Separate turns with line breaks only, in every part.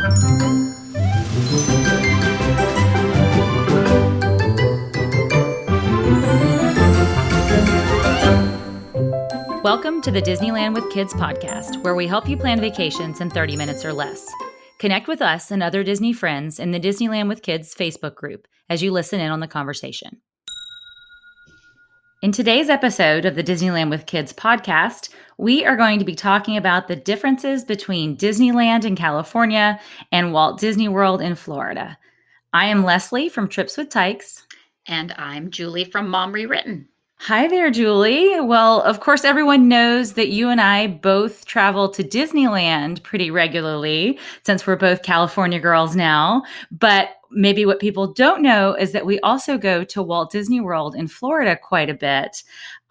Welcome to the Disneyland with Kids podcast, where we help you plan vacations in 30 minutes or less. Connect with us and other Disney friends in the Disneyland with Kids Facebook group as you listen in on the conversation. In today's episode of the Disneyland with Kids podcast, we are going to be talking about the differences between Disneyland in California and Walt Disney World in Florida. I am Leslie from Trips with Tykes.
And I'm Julie from Mom Rewritten.
Hi there, Julie. Well, of course, everyone knows that you and I both travel to Disneyland pretty regularly since we're both California girls now. But maybe what people don't know is that we also go to Walt Disney World in Florida quite a bit.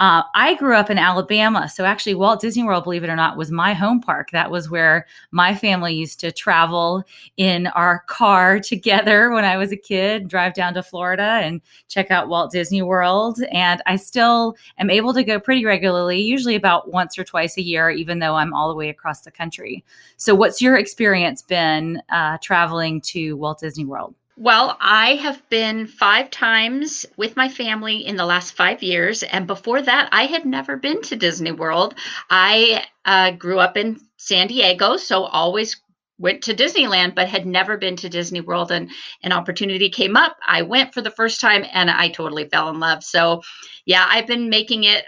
I grew up in Alabama, so actually Walt Disney World, believe it or not, was my home park. That was where my family used to travel in our car together when I was a kid, drive down to Florida and check out Walt Disney World. And I still am able to go pretty regularly, usually about once or twice a year, even though I'm all the way across the country. So what's your experience been traveling to Walt Disney World?
Well, I have been 5 times with my family in the last 5 years. And before that, I had never been to Disney World. I grew up in San Diego, so always went to Disneyland, but had never been to Disney World. And an opportunity came up. I went for the first time and I totally fell in love. So yeah, I've been making it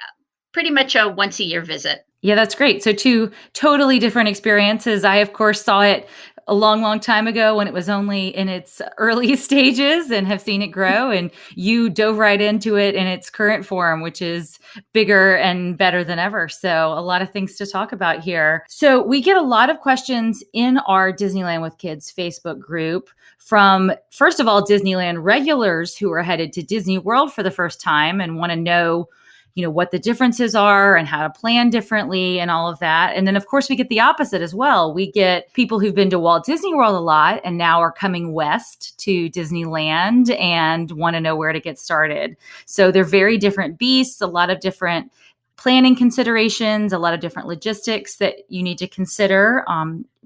pretty much a once a year visit.
Yeah, that's great. So 2 totally different experiences. I, of course, saw it a long, long time ago when it was only in its early stages and have seen it grow. And you dove right into it in its current form, which is bigger and better than ever. So a lot of things to talk about here. So we get a lot of questions in our Disneyland with Kids Facebook group from, first of all, Disneyland regulars who are headed to Disney World for the first time and want to know what the differences are and how to plan differently and all of that. And then, of course, we get the opposite as well. We get people who've been to Walt Disney World a lot and now are coming west to Disneyland and want to know where to get started. So they're very different beasts, a lot of different planning considerations, a lot of different logistics that you need to consider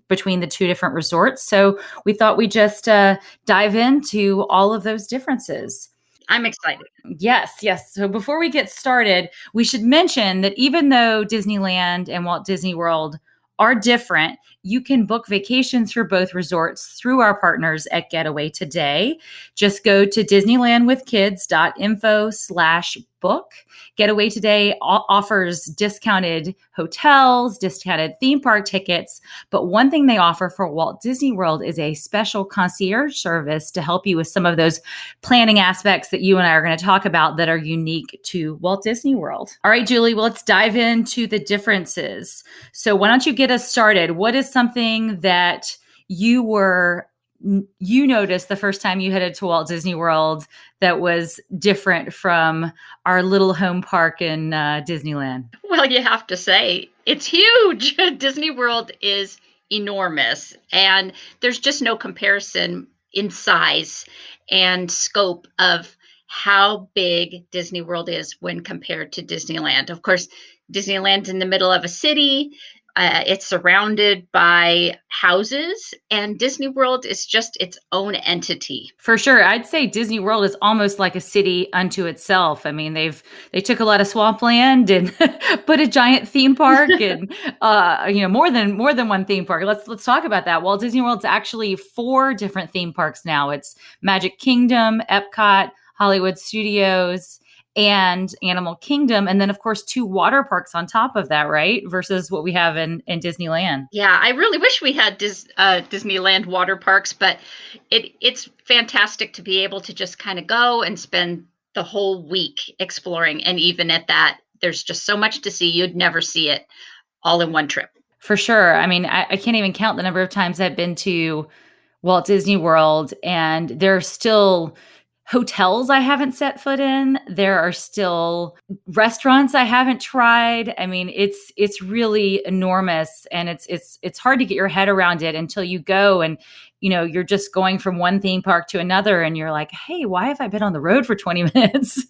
between the 2 different resorts. So we thought we'd just dive into all of those differences.
I'm excited.
Yes. So before we get started, we should mention that even though Disneyland and Walt Disney World are different, you can book vacations for both resorts through our partners at Getaway Today. Just go to disneylandwithkids.info/book. Getaway Today offers discounted hotels, discounted theme park tickets. But one thing they offer for Walt Disney World is a special concierge service to help you with some of those planning aspects that you and I are going to talk about that are unique to Walt Disney World. All right, Julie, well, let's dive into the differences. So why don't you get us started? What is something that you noticed the first time you headed to Walt Disney World that was different from our little home park in Disneyland?
Well, you have to say, it's huge. Disney World is enormous, and there's just no comparison in size and scope of how big Disney World is when compared to Disneyland. Of course, Disneyland's in the middle of a city. It's surrounded by houses, and Disney World is just its own entity.
For sure. I'd say Disney World is almost like a city unto itself. I mean, they took a lot of swampland and put a giant theme park and more than one theme park. Let's talk about that. Walt Disney World's actually 4 different theme parks now. It's Magic Kingdom, Epcot, Hollywood Studios, and Animal Kingdom. And then, of course, 2 water parks on top of that, right? Versus what we have in Disneyland.
Yeah, I really wish we had Disneyland water parks, but it's fantastic to be able to just kind of go and spend the whole week exploring. And even at that, there's just so much to see. You'd never see it all in one trip.
For sure. I mean, I can't even count the number of times I've been to Walt Disney World, and there's still hotels I haven't set foot in. There are still restaurants I haven't tried. I mean, it's really enormous, and it's hard to get your head around it until you go and you're just going from one theme park to another, and you're like, hey, why have I been on the road for 20 minutes?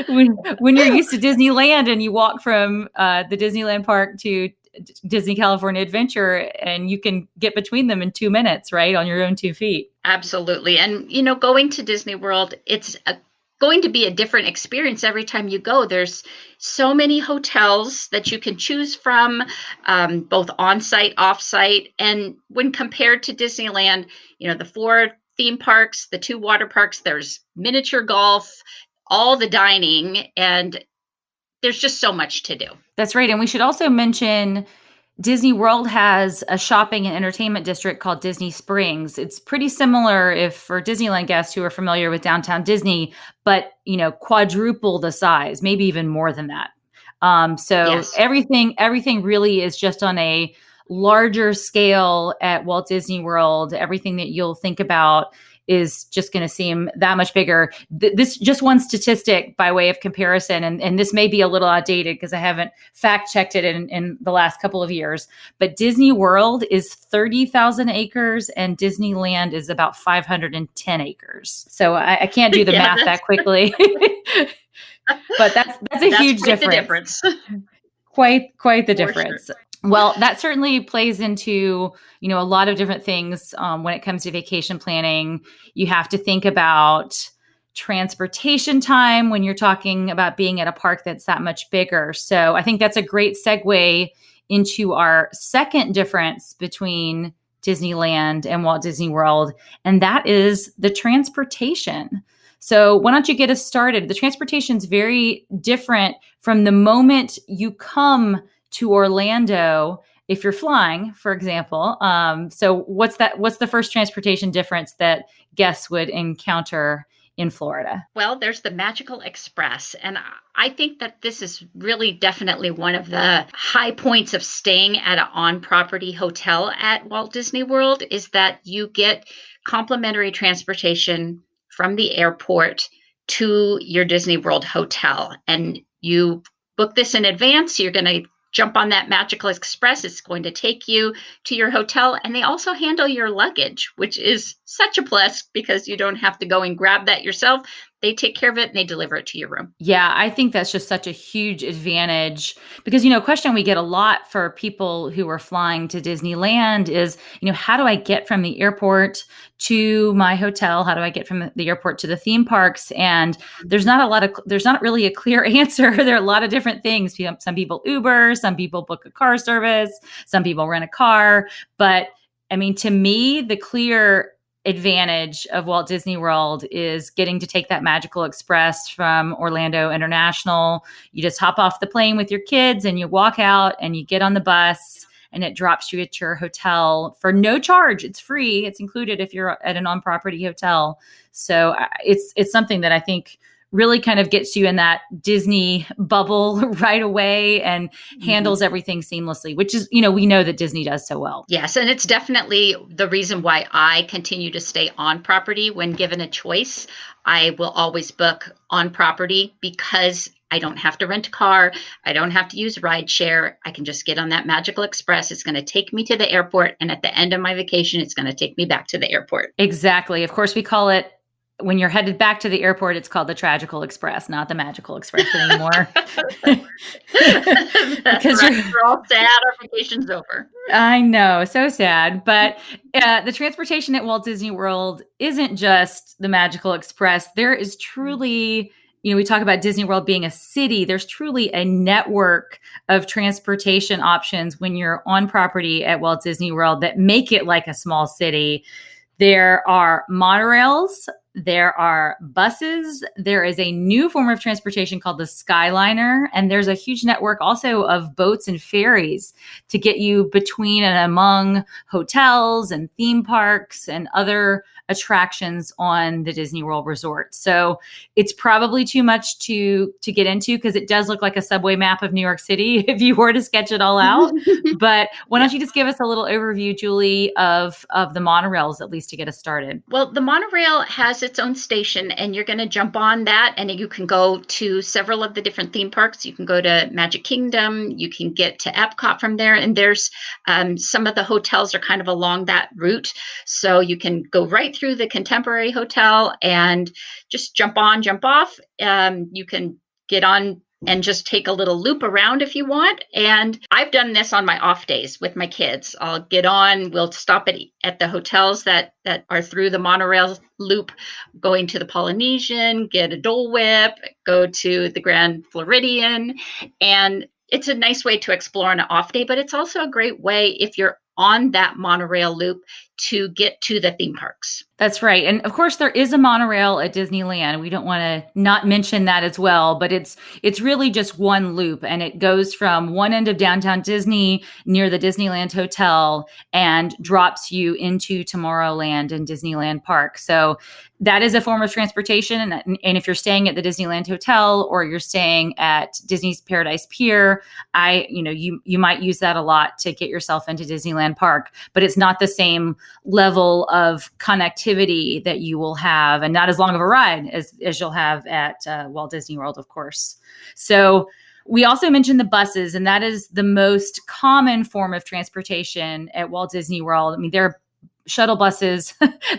when you're used to Disneyland and you walk from the Disneyland park to Disney California Adventure, and you can get between them in 2 minutes, right, on your own 2 feet.
Absolutely. And, going to Disney World, going to be a different experience every time you go. There's so many hotels that you can choose from, both on site, off site. And when compared to Disneyland, the four theme parks, the two water parks, there's miniature golf, all the dining, and there's just so much to do.
That's right. And we should also mention Disney World has a shopping and entertainment district called Disney Springs. It's pretty similar if for Disneyland guests who are familiar with downtown Disney, but quadruple the size, maybe even more than that. So
Yes.
everything really is just on a larger scale at Walt Disney World. Everything that you'll think about is just going to seem that much bigger. This just one statistic by way of comparison, and this may be a little outdated because I haven't fact checked it in the last couple of years, but Disney World is 30,000 acres and Disneyland is about 510 acres. So I can't do the math that quickly, but that's a huge difference. Quite the difference. Sure. Well, that certainly plays into, a lot of different things when it comes to vacation planning. You have to think about transportation time when you're talking about being at a park that's that much bigger. So I think that's a great segue into our second difference between Disneyland and Walt Disney World, and that is the transportation. So why don't you get us started? The transportation is very different from the moment you come to Orlando if you're flying, for example. So what's the first transportation difference that guests would encounter in Florida?
Well, there's the Magical Express. And I think that this is really definitely one of the high points of staying at an on-property hotel at Walt Disney World is that you get complimentary transportation from the airport to your Disney World hotel. And you book this in advance. You're going to jump on that Magical Express. It's going to take you to your hotel. And they also handle your luggage, which is such a plus because you don't have to go and grab that yourself. They take care of it and they deliver it to your room.
Yeah, I think that's just such a huge advantage because, a question we get a lot for people who are flying to Disneyland is, how do I get from the airport to my hotel? How do I get from the airport to the theme parks? And there's not really a clear answer. There are a lot of different things. Some people Uber, some people book a car service, some people rent a car. But to me, the clear advantage of Walt Disney World is getting to take that Magical Express from Orlando International. You just hop off the plane with your kids and you walk out and you get on the bus and it drops you at your hotel for no charge. It's free. It's included if you're at an on-property hotel. So it's something that I think really kind of gets you in that Disney bubble right away and handles everything seamlessly, which is, we know that Disney does so well.
Yes. And it's definitely the reason why I continue to stay on property when given a choice. I will always book on property because I don't have to rent a car. I don't have to use rideshare. I can just get on that Magical Express. It's going to take me to the airport. And at the end of my vacation, it's going to take me back to the airport.
Exactly. Of course, we call it, when you're headed back to the airport, it's called the Tragical Express, not the Magical Express anymore.
Because we're all sad. Our vacation's over.
I know. So sad. But the transportation at Walt Disney World isn't just the Magical Express. There is truly, we talk about Disney World being a city. There's truly a network of transportation options when you're on property at Walt Disney World that make it like a small city. There are monorails. There are buses. There is a new form of transportation called the Skyliner. And there's a huge network also of boats and ferries to get you between and among hotels and theme parks and other attractions on the Disney World Resort. So it's probably too much to get into because it does look like a subway map of New York City if you were to sketch it all out. But why don't you just give us a little overview, Julie, of the monorails, at least to get us started?
Well, the monorail has its own station and you're going to jump on that and you can go to several of the different theme parks. You can go to Magic Kingdom. You can get to Epcot from there. And there's some of the hotels are kind of along that route. So you can go right through the Contemporary Hotel and just jump on, jump off. You can get on and just take a little loop around if you want. And I've done this on my off days with my kids. I'll get on, we'll stop at the hotels that are through the monorail loop, going to the Polynesian, get a Dole Whip, go to the Grand Floridian. And it's a nice way to explore on an off day, but it's also a great way if you're on that monorail loop to get to the theme parks.
That's right. And of course there is a monorail at Disneyland. We don't want to not mention that as well, but it's really just one loop and it goes from one end of downtown Disney near the Disneyland Hotel and drops you into Tomorrowland and Disneyland Park. So that is a form of transportation. And if you're staying at the Disneyland Hotel or you're staying at Disney's Paradise Pier, you might use that a lot to get yourself into Disneyland Park, but it's not the same level of connectivity that you will have, and not as long of a ride as you'll have at Walt Disney World, of course. So we also mentioned the buses, and that is the most common form of transportation at Walt Disney World. I mean, there are shuttle buses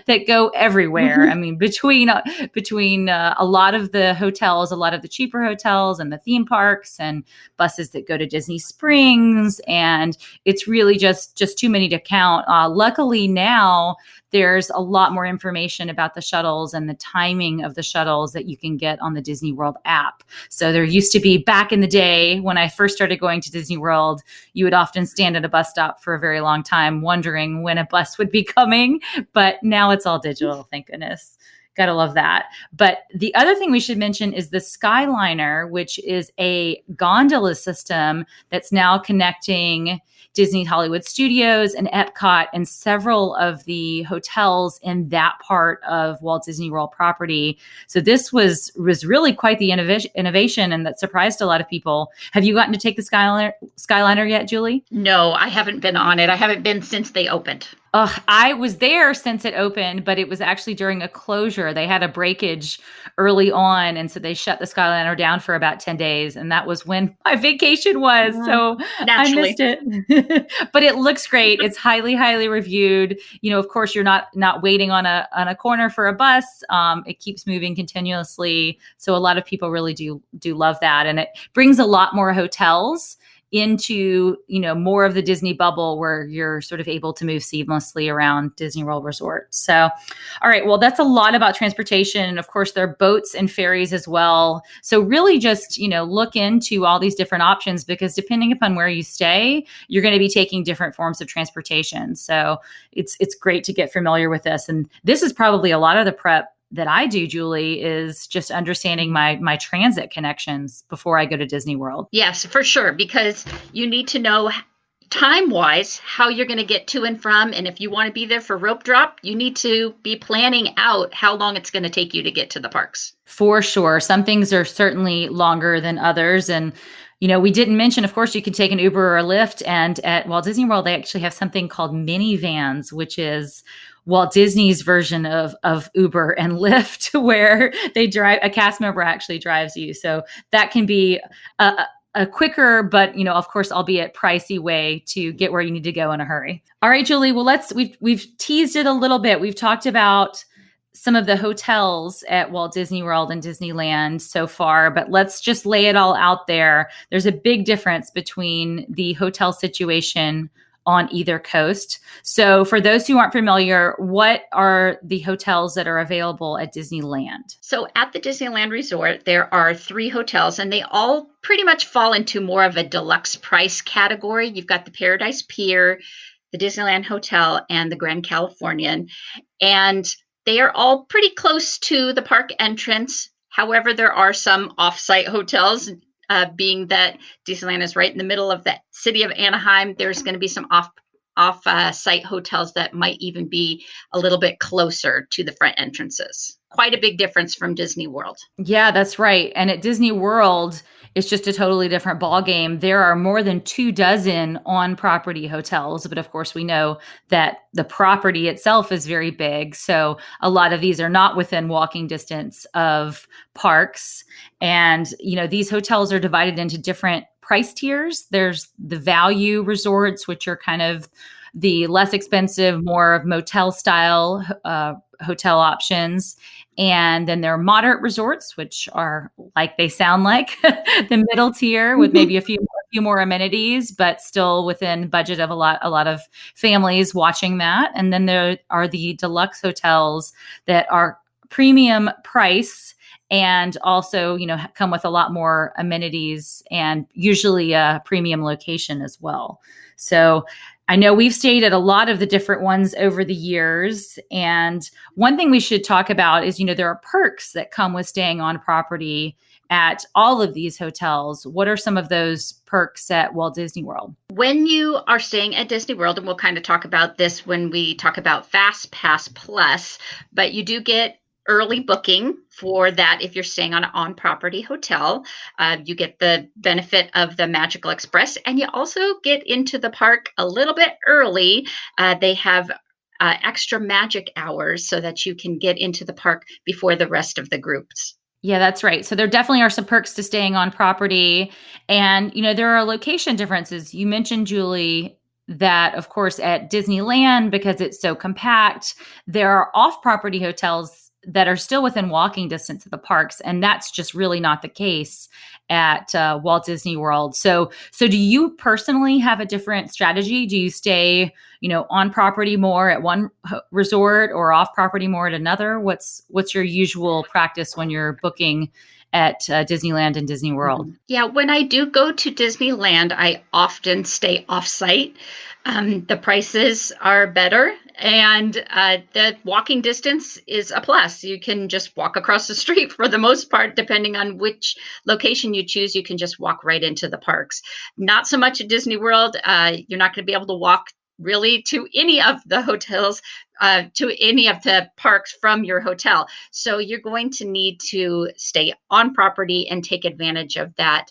that go everywhere. I mean, between a lot of the hotels, a lot of the cheaper hotels and the theme parks, and buses that go to Disney Springs, and it's really just too many to count. Luckily now there's a lot more information about the shuttles and the timing of the shuttles that you can get on the Disney World app. So there used to be, back in the day when I first started going to Disney World, you would often stand at a bus stop for a very long time wondering when a bus would be coming, but now it's all digital, thank goodness. Gotta love that. But the other thing we should mention is the Skyliner, which is a gondola system that's now connecting Disney Hollywood Studios and Epcot and several of the hotels in that part of Walt Disney World property. So this was really quite the innovation, and that surprised a lot of people. Have you gotten to take the Skyliner yet, Julie?
No, I haven't been on it. I haven't been since they opened.
I was there since it opened, but it was actually during a closure. They had a breakage early on, and so they shut the Skyliner down for about 10 days, and that was when my vacation was. So
Naturally.
I missed it. But it looks great. It's highly, highly reviewed. Of course, you're not waiting on a corner for a bus. It keeps moving continuously. So a lot of people really do love that, and it brings a lot more hotels into more of the Disney bubble where you're sort of able to move seamlessly around Disney World Resort. So, all right, well, that's a lot about transportation. And of course, there are boats and ferries as well. So really just, look into all these different options, because depending upon where you stay, you're going to be taking different forms of transportation. So it's great to get familiar with this. And this is probably a lot of the prep that I do, Julie, is just understanding my transit connections before I go to Disney World.
Yes, for sure, because you need to know time-wise how you're going to get to and from. And if you want to be there for rope drop, you need to be planning out how long it's going to take you to get to the parks.
For sure. Some things are certainly longer than others. And we didn't mention, of course, you can take an Uber or a Lyft. And at Walt Disney World, they actually have something called minivans, which is Walt Disney's version of Uber and Lyft, where a cast member actually drives you. So that can be a quicker, but of course, albeit pricey way to get where you need to go in a hurry. All right, Julie. Well, we've teased it a little bit. We've talked about some of the hotels at Walt Disney World and Disneyland so far, but let's just lay it all out there. There's a big difference between the hotel situation on either coast. So for those who aren't familiar, what are the hotels that are available at Disneyland?
So at the Disneyland Resort, there are 3 hotels, and they all pretty much fall into more of a deluxe price category. You've got the Paradise Pier, the Disneyland Hotel, and the Grand Californian. And they are all pretty close to the park entrance. However, there are some off-site hotels. Being that Disneyland is right in the middle of the city of Anaheim, there's going to be some off-site hotels that might even be a little bit closer to the front entrances. Quite a big difference from Disney World.
Yeah, that's right. And at Disney World, it's just a totally different ballgame. There are more than 24 on-property hotels, but of course we know that the property itself is very big. So a lot of these are not within walking distance of parks. And, these hotels are divided into different price tiers. There's the value resorts, which are kind of the less expensive, more of motel style hotel options. And then there are moderate resorts, which are like they sound like the middle tier with maybe a few more amenities, but still within budget of a lot of families watching that. And then there are the deluxe hotels that are premium price and also, come with a lot more amenities and usually a premium location as well. So I know we've stayed at a lot of the different ones over the years. And one thing we should talk about is, there are perks that come with staying on property at all of these hotels. What are some of those perks at Walt Disney World?
When you are staying at Disney World, and we'll kind of talk about this when we talk about Fast Pass Plus, but you do get early booking for that if you're staying on an on-property hotel. You get the benefit of the Magical Express, and you also get into the park a little bit early. They have extra magic hours so that you can get into the park before the rest of the groups.
Yeah, that's right. So there definitely are some perks to staying on property. And, there are location differences. You mentioned, Julie, that of course at Disneyland, because it's so compact, there are off property hotels that are still within walking distance of the parks. And that's just really not the case at Walt Disney World. So do you personally have a different strategy? Do you stay, on property more at one resort or off property more at another? What's your usual practice when you're booking at Disneyland and Disney World?
Yeah, when I do go to Disneyland, I often stay off site. The prices are better, and the walking distance is a plus. You can just walk across the street for the most part, depending on which location you choose. You can just walk right into the parks. Not so much at Disney World. You're not going to be able to walk really to any of the hotels, to any of the parks from your hotel. So you're going to need to stay on property and take advantage of that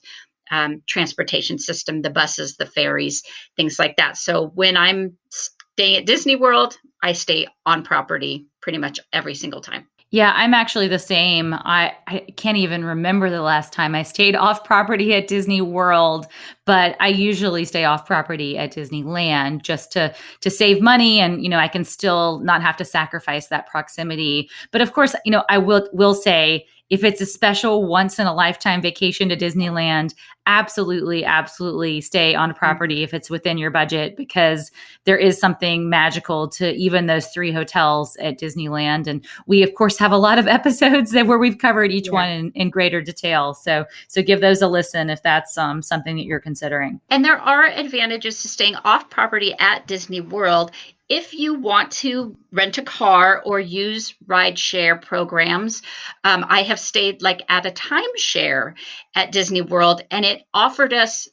transportation system, the buses, the ferries, things like that. So when I'm staying at Disney World, I stay on property pretty much every single time.
Yeah, I'm actually the same. I can't even remember the last time I stayed off property at Disney World, but I usually stay off property at Disneyland just to save money and I can still not have to sacrifice that proximity. But of course, I will say if it's a special once in a lifetime vacation to Disneyland, absolutely stay on property if it's within your budget because there is something magical to even those 3 hotels at Disneyland. And we of course have a lot of episodes where we've covered each one in greater detail. So give those a listen if that's something that you're considering.
And there are advantages to staying off property at Disney World. If you want to rent a car or use rideshare programs, I have stayed like at a timeshare at Disney World, and it offered us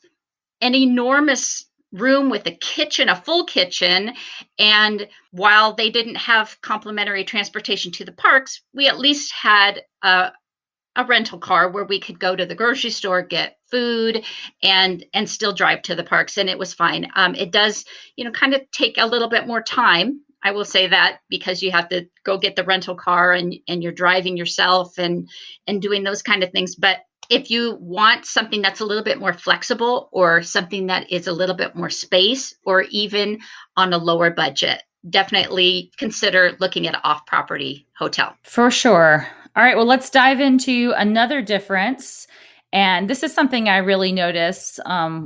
an enormous room with a kitchen, a full kitchen. And while they didn't have complimentary transportation to the parks, we at least had a rental car where we could go to the grocery store, get food, and still drive to the parks, and it was fine. It does, kind of take a little bit more time. I will say that because you have to go get the rental car and you're driving yourself and doing those kind of things. But if you want something that's a little bit more flexible or something that is a little bit more space or even on a lower budget, definitely consider looking at an off-property hotel.
For sure. All right, well, let's dive into another difference. And this is something I really notice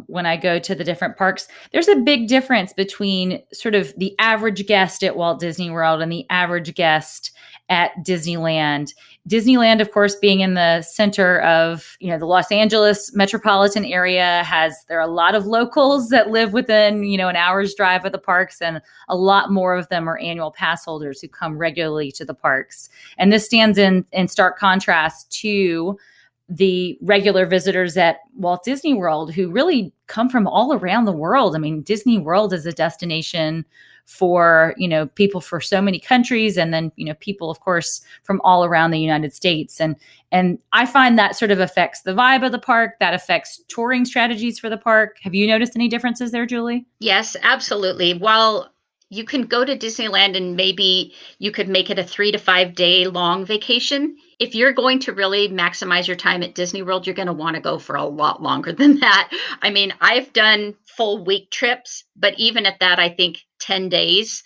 when I go to the different parks. There's a big difference between sort of the average guest at Walt Disney World and the average guest at Disneyland. Disneyland, of course, being in the center of, the Los Angeles metropolitan area, there are a lot of locals that live within, an hour's drive of the parks, and a lot more of them are annual pass holders who come regularly to the parks. And this stands in stark contrast to the regular visitors at Walt Disney World who really come from all around the world. I mean, Disney World is a destination for, people for so many countries. And then, people, of course, from all around the United States. And I find that sort of affects the vibe of the park. That affects touring strategies for the park. Have you noticed any differences there, Julie?
Yes, absolutely. While you can go to Disneyland and maybe you could make it a 3 to 5 day long vacation, if you're going to really maximize your time at Disney World, you're going to want to go for a lot longer than that. I mean, I've done full week trips, but even at that, I think 10 days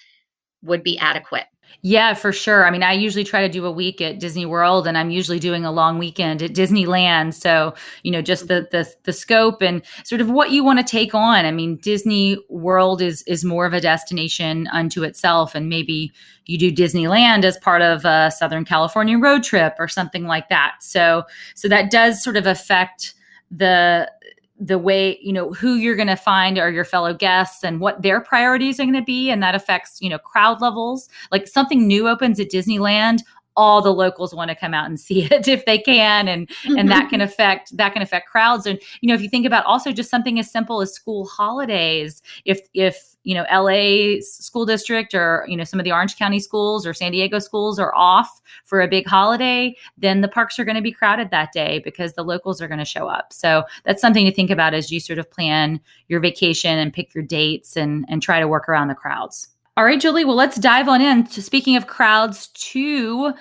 would be adequate.
Yeah, for sure. I mean, I usually try to do a week at Disney World, and I'm usually doing a long weekend at Disneyland. So, just
Mhm.
the scope and sort of what you want to take on. I mean, Disney World is more of a destination unto itself, and maybe you do Disneyland as part of a Southern California road trip or something like that. So that does sort of affect the way, who you're going to find are your fellow guests and what their priorities are going to be. And that affects, crowd levels. Like something new opens at Disneyland, all the locals want to come out and see it if they can. And that can affect crowds. And, if you think about also just something as simple as school holidays, if LA school district or, some of the Orange County schools or San Diego schools are off for a big holiday, then the parks are going to be crowded that day because the locals are going to show up. So that's something to think about as you sort of plan your vacation and pick your dates and try to work around the crowds. All right, Julie. Well, let's dive on in to speaking of crowds to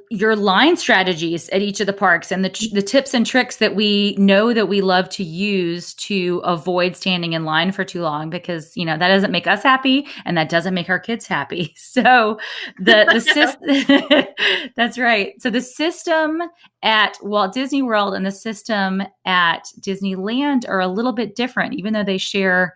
your line strategies at each of the parks and the tips and tricks that we know that we love to use to avoid standing in line for too long because, that doesn't make us happy and that doesn't make our kids happy. So the system, that's right. So the system at Walt Disney World and the system at Disneyland are a little bit different, even though they share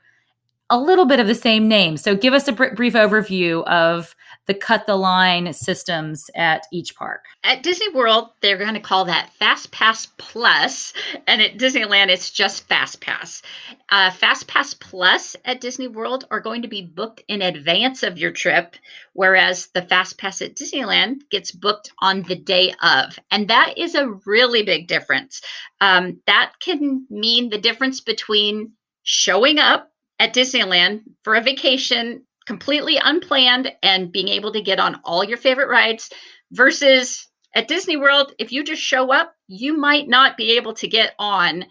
a little bit of the same name. So give us a brief overview of the cut the line systems at each park.
At Disney World, they're going to call that Fast Pass Plus, and at Disneyland, it's just Fast Pass. Fast Pass Plus at Disney World are going to be booked in advance of your trip, whereas the Fast Pass at Disneyland gets booked on the day of. And that is a really big difference. That can mean the difference between showing up at Disneyland for a vacation completely unplanned and being able to get on all your favorite rides versus at Disney World, if you just show up, you might not be able to get on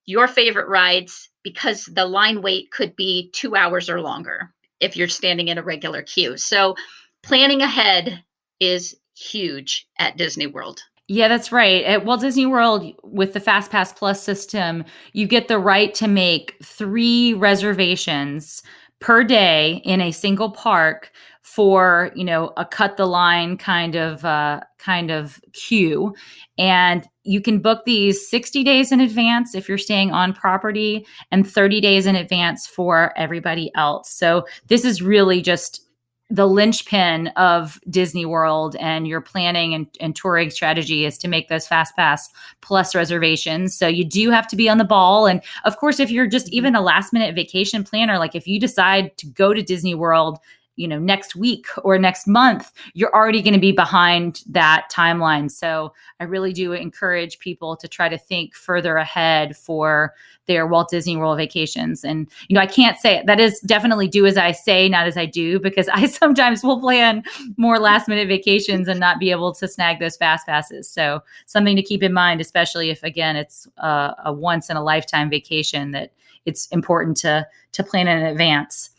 your favorite rides because the line wait could be 2 hours or longer if you're standing in a regular queue. So planning ahead is huge at Disney World.
Yeah, that's right. At Walt Disney World, with the Fast Pass Plus system, you get the right to make 3 reservations per day in a single park for, a cut the line kind of queue. And you can book these 60 days in advance if you're staying on property and 30 days in advance for everybody else. So this is really just the linchpin of Disney World and your planning and touring strategy is to make those Fast Pass Plus reservations. So you do have to be on the ball. And of course, if you're just even a last minute vacation planner, like if you decide to go to Disney World, next week or next month, you're already going to be behind that timeline. So I really do encourage people to try to think further ahead for their Walt Disney World vacations. And, I can't say it. That is definitely do as I say, not as I do, because I sometimes will plan more last minute vacations and not be able to snag those fast passes. So something to keep in mind, especially if, again, it's a once in a lifetime vacation, that it's important to plan in advance.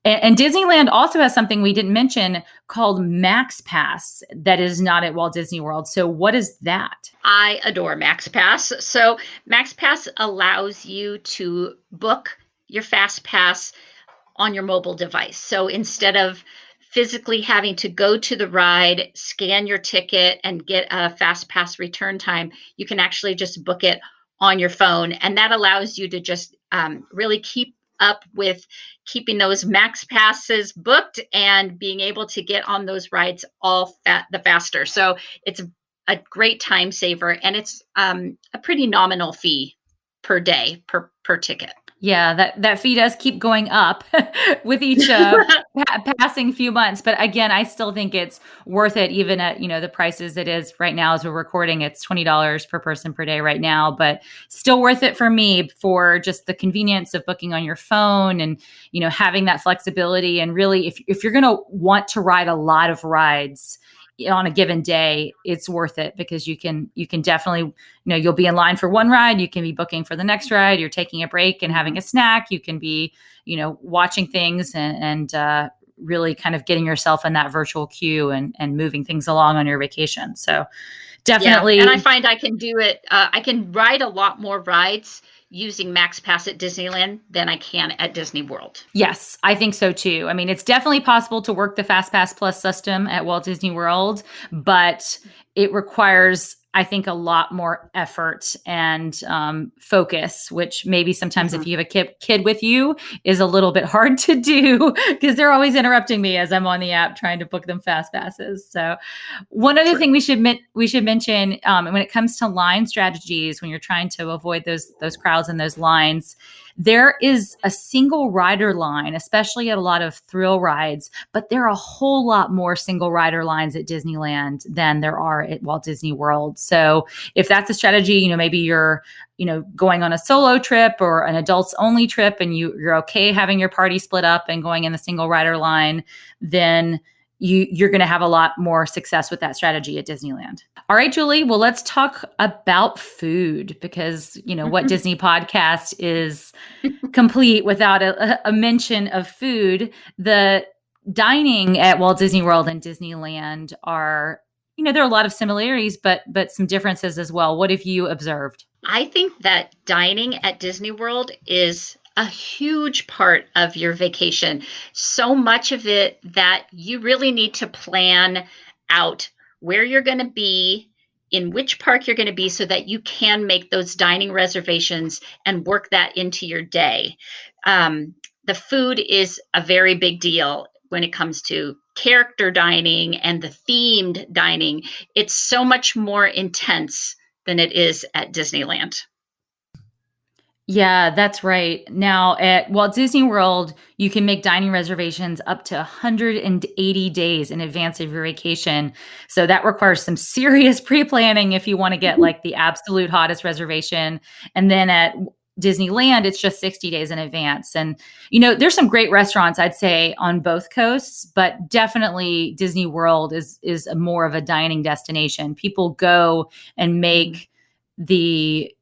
And Disneyland also has something we didn't mention called Max Pass that is not at Walt Disney World. So what is that?
I adore Max Pass. So Max Pass allows you to book your Fast Pass on your mobile device. So instead of physically having to go to the ride, scan your ticket, and get a Fast Pass return time, you can actually just book it on your phone. And that allows you to just really keep up with keeping those Max Passes booked and being able to get on those rides the faster. So it's a great time saver, and it's a pretty nominal fee per day per ticket.
Yeah, that fee does keep going up with each passing few months. But again, I still think it's worth it, even at the prices it is right now as we're recording. It's $20 per person per day right now, but still worth it for me for just the convenience of booking on your phone and having that flexibility. And really, if you're going to want to ride a lot of rides on a given day, it's worth it because you can definitely, you'll be in line for one ride, you can be booking for the next ride, you're taking a break and having a snack, you can be, watching things and really kind of getting yourself in that virtual queue and moving things along on your vacation. So definitely.
Yeah, and I find I can do it. I can ride a lot more rides using Max Pass at Disneyland than I can at Disney World.
Yes, I think so too. I mean, it's definitely possible to work the Fast Pass Plus system at Walt Disney World, but it requires, I think, a lot more effort and focus, which maybe sometimes if
Mhm.
you have a kid with you is a little bit hard to do because they're always interrupting me as I'm on the app trying to book them Fast Passes. So, one other
True.
thing we should mention when it comes to line strategies when you're trying to avoid those crowds and those lines, there is a single rider line, especially at a lot of thrill rides, but there are a whole lot more single rider lines at Disneyland than there are at Walt Disney World. So if that's a strategy, maybe you're, going on a solo trip or an adults only trip and you're okay having your party split up and going in the single rider line, then you're going to have a lot more success with that strategy at Disneyland. All right, Julie. Well, let's talk about food because, what Disney podcast is complete without a mention of food. The dining at Walt Disney World and Disneyland are, there are a lot of similarities, but some differences as well. What have you observed?
I think that dining at Disney World is a huge part of your vacation. So much of it that you really need to plan out where you're going to be, in which park you're going to be, so that you can make those dining reservations and work that into your day. The food is a very big deal when it comes to character dining and the themed dining. It's so much more intense than it is at Disneyland.
Yeah, that's right. Now, at Walt Disney World, you can make dining reservations up to 180 days in advance of your vacation. So that requires some serious pre-planning if you want to get like the absolute hottest reservation. And then at Disneyland, it's just 60 days in advance. And there's some great restaurants I'd say on both coasts, but definitely Disney World is more of a dining destination. People go and
Mhm.
make the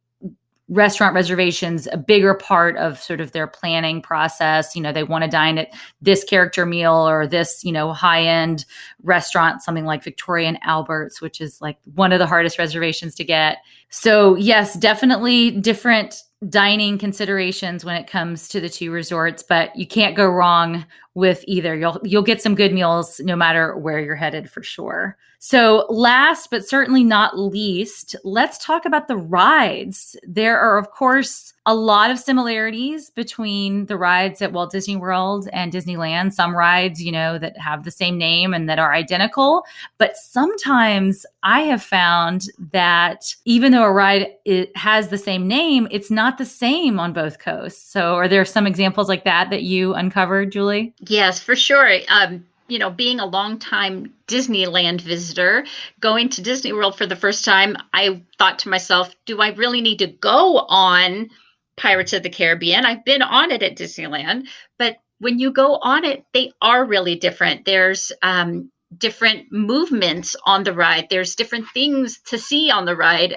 restaurant reservations a bigger part of sort of their planning process. They want to dine at this character meal or this, high end restaurant, something like Victoria and Albert's, which is like one of the hardest reservations to get. So, yes, definitely different dining considerations when it comes to the two resorts, but you can't go wrong with either. You'll get some good meals no matter where you're headed for sure. So, last but certainly not least, let's talk about the rides. There are, of course, a lot of similarities between the rides at Walt Disney World and Disneyland. Some rides, that have the same name and that are identical. But sometimes I have found that even though a ride has the same name, it's not the same on both coasts. So, are there some examples like that you uncovered, Julie?
Yes, for sure. Being a longtime Disneyland visitor, going to Disney World for the first time, I thought to myself, do I really need to go on Pirates of the Caribbean? I've been on it at Disneyland, but when you go on it, they are really different. There's different movements on the ride. There's different things to see on the ride.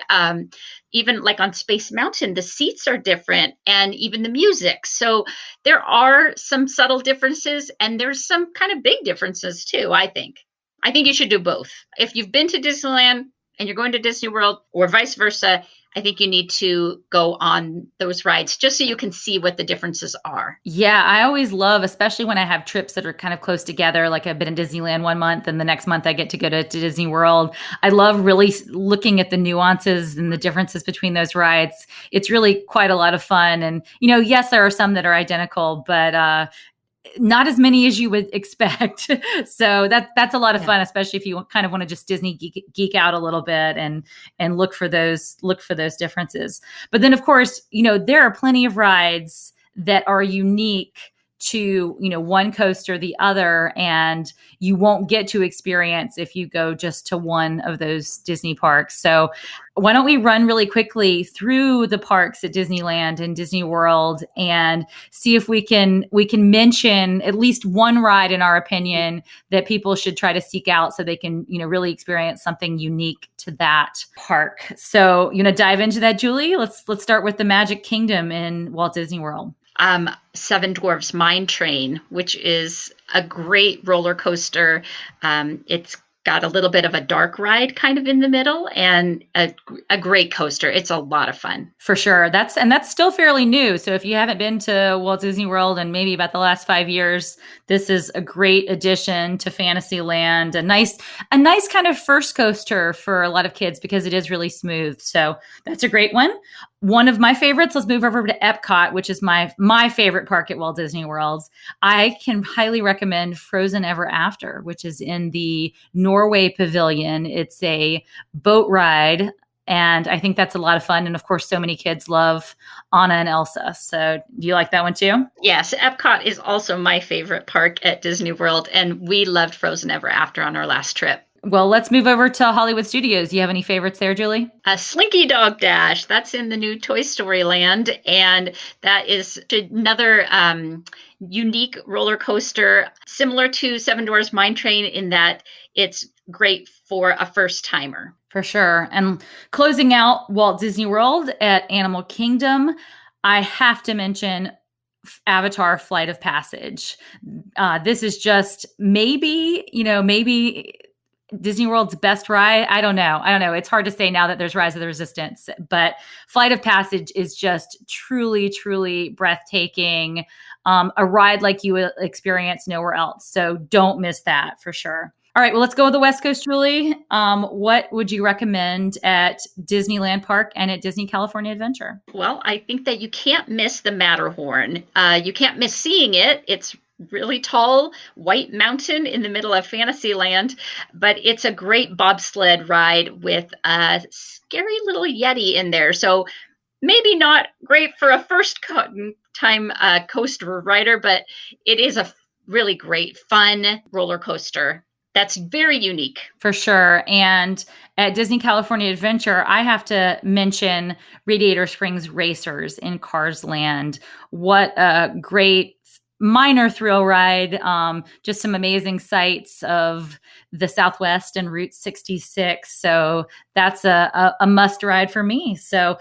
Even like on Space Mountain, the seats are different and even the music. So there are some subtle differences and there's some kind of big differences too, I think. I think you should do both. If you've been to Disneyland and you're going to Disney World or vice versa, I think you need to go on those rides just so you can see what the differences are.
Yeah, I always love, especially when I have trips that are kind of close together. Like I've been in Disneyland one month and the next month I get to go to Disney World. I love really looking at the nuances and the differences between those rides. It's really quite a lot of fun. And, yes, there are some that are identical, but not as many as you would expect. So that's a lot of
Yeah.
fun, especially if you kind of want to just Disney geek out a little bit and look for those differences. But then, of course, there are plenty of rides that are unique to one coast or the other, and you won't get to experience if you go just to one of those Disney parks. So why don't we run really quickly through the parks at Disneyland and Disney World and see if we can mention at least one ride in our opinion that people should try to seek out so they can really experience something unique to that park. So dive into that, Julie. Let's start with the Magic Kingdom in Walt Disney World.
Seven Dwarfs Mine Train, which is a great roller coaster. It's got a little bit of a dark ride kind of in the middle, and a great coaster. It's a lot of fun.
For sure. That's still fairly new. So if you haven't been to Walt Disney World in maybe about the last 5 years, this is a great addition to Fantasyland. A nice kind of first coaster for a lot of kids because it is really smooth. So that's a great one. One of my favorites, let's move over to Epcot, which is my favorite park at Walt Disney World. I can highly recommend Frozen Ever After, which is in the Norway Pavilion. It's a boat ride, and I think that's a lot of fun. And of course, so many kids love Anna and Elsa. So do you like that one too?
Yes, Epcot is also my favorite park at Disney World, and we loved Frozen Ever After on our last trip.
Well, let's move over to Hollywood Studios. Do you have any favorites there, Julie?
Slinky Dog Dash, that's in the new Toy Story Land, and that is another unique roller coaster, similar to Seven Dwarfs Mine Train in that it's great for a first timer.
For sure. And closing out Walt Disney World at Animal Kingdom, I have to mention Avatar Flight of Passage. This is just maybe Disney World's best ride. I don't know. It's hard to say now that there's Rise of the Resistance, but Flight of Passage is just truly, truly breathtaking. A ride like you will experience nowhere else. So don't miss that for sure. All right, well, let's go with the West Coast, Julie. What would you recommend at Disneyland Park and at Disney California Adventure?
Well, I think that you can't miss the Matterhorn. You can't miss seeing it. It's really tall white mountain in the middle of Fantasyland, but it's a great bobsled ride with a scary little Yeti in there. So maybe not great for a first time coaster rider, but it is a really great, fun roller coaster. That's very unique.
For sure. And at Disney California Adventure, I have to mention Radiator Springs Racers in Cars Land. What a great minor thrill ride. Just some amazing sights of the Southwest and Route 66. So that's a must ride for me. So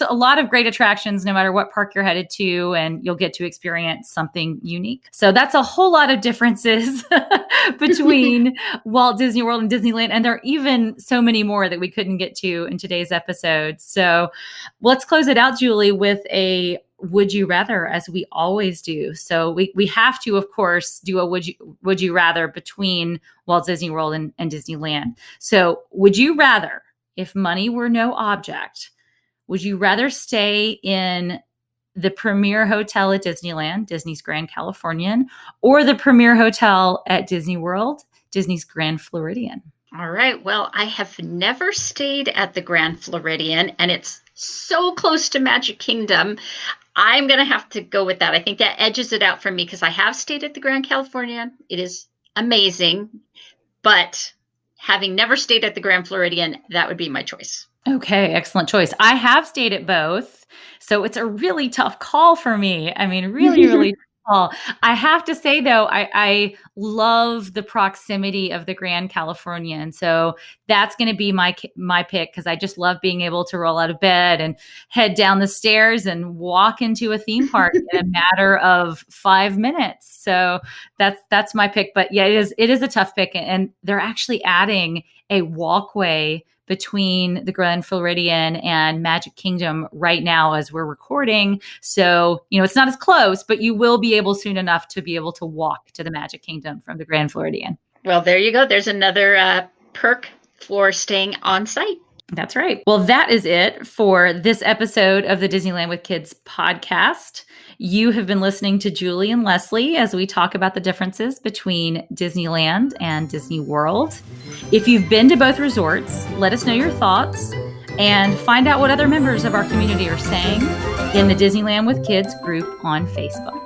a lot of great attractions, no matter what park you're headed to, and you'll get to experience something unique. So that's a whole lot of differences between Walt Disney World and Disneyland. And there are even so many more that we couldn't get to in today's episode. So let's close it out, Julie, with a would you rather, as we always do. So we have to, of course, do a would you rather between Walt Disney World and Disneyland. So would you rather, if money were no object, would you rather stay in the Premier Hotel at Disneyland, Disney's Grand Californian, or the Premier Hotel at Disney World, Disney's Grand Floridian?
All right. Well, I have never stayed at the Grand Floridian, and it's so close to Magic Kingdom. I'm going to have to go with that. I think that edges it out for me because I have stayed at the Grand Californian. It is amazing. But having never stayed at the Grand Floridian, that would be my choice.
Okay, excellent choice. I have stayed at both. So it's a really tough call for me. I mean, really, really tough call. I have to say, though, I love the proximity of the Grand Californian. So that's going to be my pick because I just love being able to roll out of bed and head down the stairs and walk into a theme park in a matter of 5 minutes. So that's my pick. But yeah, it is a tough pick. And they're actually adding a walkway between the Grand Floridian and Magic Kingdom right now as we're recording. So, it's not as close, but you will be able soon enough to be able to walk to the Magic Kingdom from the Grand Floridian.
Well, there you go. There's another perk for staying on site.
That's right. Well, that is it for this episode of the Disneyland with Kids podcast. You have been listening to Julie and Leslie as we talk about the differences between Disneyland and Disney World. If you've been to both resorts, let us know your thoughts and find out what other members of our community are saying in the Disneyland with Kids group on Facebook.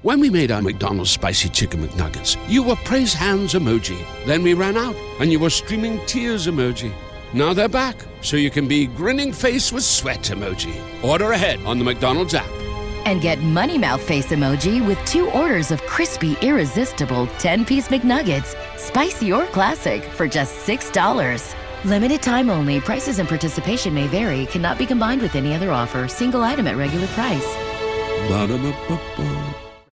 When we made our McDonald's Spicy Chicken McNuggets, you were praise hands emoji. Then we ran out, and you were streaming tears emoji. Now they're back, so you can be grinning face with sweat emoji. Order ahead on the McDonald's app.
And get Money Mouth face emoji with 2 orders of crispy, irresistible 10-piece McNuggets, spicy or classic, for just $6. Limited time only. Prices and participation may vary. Cannot be combined with any other offer. Single item at regular price.
Ba-da-ba-ba-ba.